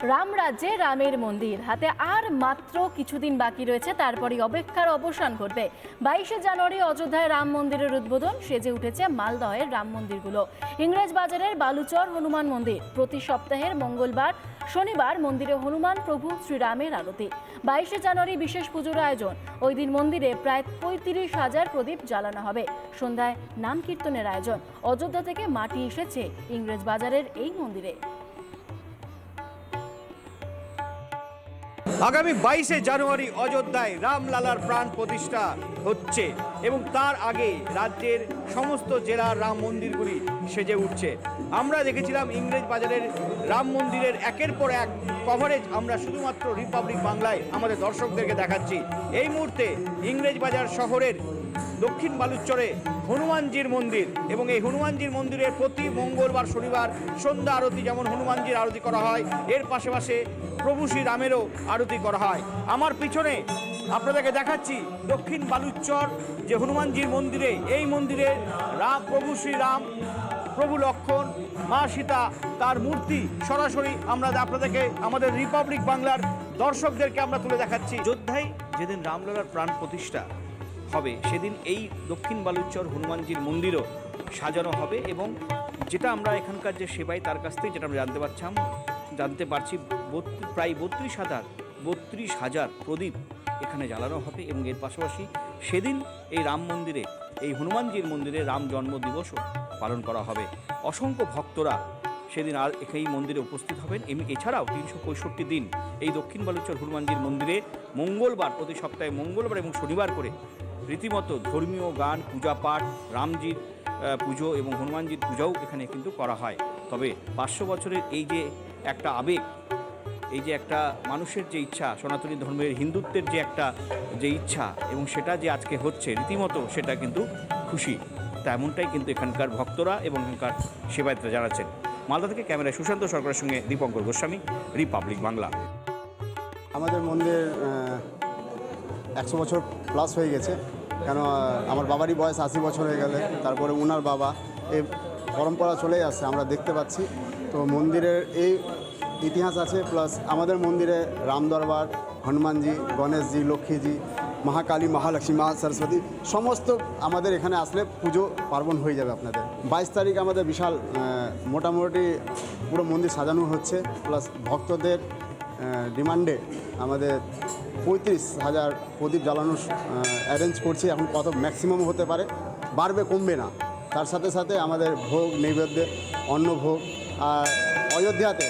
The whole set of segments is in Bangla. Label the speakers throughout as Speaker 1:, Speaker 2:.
Speaker 1: রাম রাজ্যে রামের মন্দির হাতে আর মাত্র কিছুদিন বাকি রয়েছে, তারপরই অপেক্ষার অবসান ঘটবে। 22শে জানুয়ারি অযোধ্যায় রাম মন্দিরের উদ্বোধন। সেজে উঠেছে মালদহের রাম মন্দিরগুলো। ইংরেজ বাজারের বালুচর হনুমান মন্দির। প্রতি সপ্তাহের মঙ্গলবার শনিবার মন্দিরে হনুমান প্রভু শ্রীরামের আরতি। 22শে জানুয়ারি বিশেষ পুজোর আয়োজন। ওই দিন মন্দিরে প্রায় 35,000 প্রদীপ জ্বালানো হবে। সন্ধ্যায় নাম কীর্তনের আয়োজন। অযোধ্যা থেকে মাটি এসেছে ইংরেজ বাজারের এই মন্দিরে।
Speaker 2: আগামী 22শে জানুয়ারি অযোধ্যায় রামলালার প্রাণ প্রতিষ্ঠা হচ্ছে এবং তার আগে রাজ্যের সমস্ত জেলার রাম মন্দিরগুলি সেজে উঠছে। আমরা দেখেছিলাম ইংরেজ বাজারের রাম মন্দিরের একের পর এক কভারেজ আমরা শুধুমাত্র রিপাবলিক বাংলায় আমাদের দর্শকদেরকে দেখাচ্ছি। এই মুহূর্তে ইংরেজ বাজার শহরের দক্ষিণ বালুচরে হনুমানজির মন্দির এবং এই হনুমানজির মন্দিরের প্রতি মঙ্গলবার শনিবার সন্ধ্যা আরতি, যেমন হনুমানজির আরতি করা হয়, এর পাশে প্রভু শ্রীরামেরও আরতি করা হয়। আমার পিছনে আপনাদেরকে দেখাচ্ছি দক্ষিণ বালুচর যে হনুমানজির মন্দিরে, এই মন্দিরে প্রভু শ্রীরাম, প্রভু লক্ষ্মণ, মা সীতা তার মূর্তি সরাসরি আমরা আপনাদেরকে আমাদের রিপাবলিক বাংলার দর্শকদেরকে আমরা তুলে দেখাচ্ছি। অযোধ্যায় যেদিন রামলালার প্রাণ প্রতিষ্ঠা হবে সেদিন এই দক্ষিণ বালুচর হনুমানজির মন্দিরও সাজানো হবে এবং যেটা আমরা এখানকার যে সেবাই তার কাছ থেকে যেটা আমরা জানতে পারছি প্রায় 32,000 প্রদীপ এখানে জ্বালানো হবে এবং এর পাশাপাশি সেদিন এই রাম মন্দিরে, এই হনুমানজির মন্দিরে রাম জন্ম দিবসও পালন করা হবে। অসংখ্য ভক্তরা সেদিন আর এই মন্দিরে উপস্থিত হবেন। এছাড়াও 365 দিন এই দক্ষিণ বালুচর হনুমানজির মন্দিরে মঙ্গলবার, প্রতি সপ্তাহে মঙ্গলবার এবং শনিবার করে রীতিমতো ধর্মীয় গান, পূজা পাঠ, রামজির পুজো এবং হনুমানজির পূজাও এখানে কিন্তু করা হয়। তবে 500 বছরের এই যে একটা আবেগ, এই যে একটা মানুষের যে ইচ্ছা, সনাতনী ধর্মের হিন্দুত্বের যে একটা যে ইচ্ছা এবং সেটা যে আজকে হচ্ছে রীতিমতো, সেটা কিন্তু খুশি। তেমনটাই কিন্তু এখানকার ভক্তরা এবং এখানকার সেবায়তরা জানাচ্ছেন। মালদা থেকে ক্যামেরায় সুশান্ত সরকারের সঙ্গে দীপঙ্কর গোস্বামী, রিপাবলিক বাংলা।
Speaker 3: আমাদের মন্দির 100 বছর প্লাস হয়ে গেছে, কেন আমার বাবারই বয়স 80 বছর হয়ে গেলে, তারপরে ওনার বাবা, এই পরম্পরা চলেই আসছে আমরা দেখতে পাচ্ছি। তো মন্দিরের এই ইতিহাস আছে, প্লাস আমাদের মন্দিরে রাম দরবার, হনুমানজি, গণেশজি, লক্ষ্মীজি, মহাকালী, মহালক্ষ্মী, মা সরস্বতী সমস্ত আমাদের এখানে আসলে পুজো পার্বণ হয়ে যাবে আপনাদের। 22 তারিখ আমাদের বিশাল মোটামুটি পুরো মন্দির সাজানো হচ্ছে, প্লাস ভক্তদের ডিমান্ডে আমাদের 35,000 প্রদীপ জ্বালানোর অ্যারেঞ্জ করছি। এখন কত ম্যাক্সিমাম হতে পারে, বাড়বে কমবে না। তার সাথে সাথে আমাদের ভোগ নৈবেদ্য, অন্নভোগ, আর অযোধ্যাতে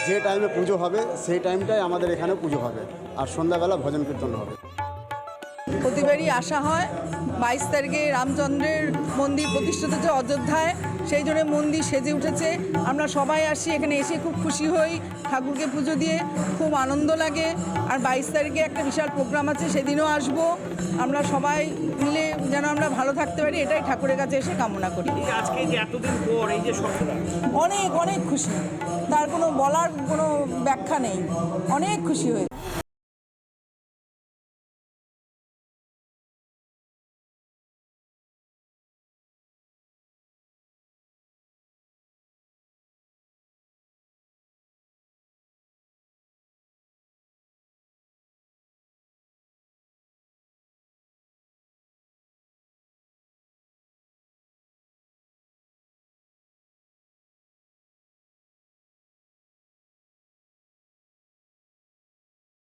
Speaker 3: যে টাইমে পুজো হবে সেই টাইমটাই আমাদের এখানে পুজো হবে, আর সন্ধ্যাবেলা ভজন কীর্তন হবে।
Speaker 4: প্রতিবারই আসা হয় 22 তারিখে রামচন্দ্রের মন্দির প্রতিষ্ঠিত হচ্ছে অযোধ্যায়, সেই জন্য মন্দির সেজে উঠেছে। আমরা সবাই আসি, এখানে এসে খুব খুশি হই, ঠাকুরকে পুজো দিয়ে খুব আনন্দ লাগে। আর 22 তারিখে একটা বিশাল প্রোগ্রাম আছে, সেদিনও আসবো। আমরা সবাই মিলে যেন আমরা ভালো থাকতে পারি, এটাই ঠাকুরের কাছে এসে কামনা করি।
Speaker 2: আজকে যে এতদিন পর এই যে
Speaker 4: অনেক অনেক খুশি, তার কোনো বলার কোনো ব্যাখ্যা নেই, অনেক খুশি হয়েছে।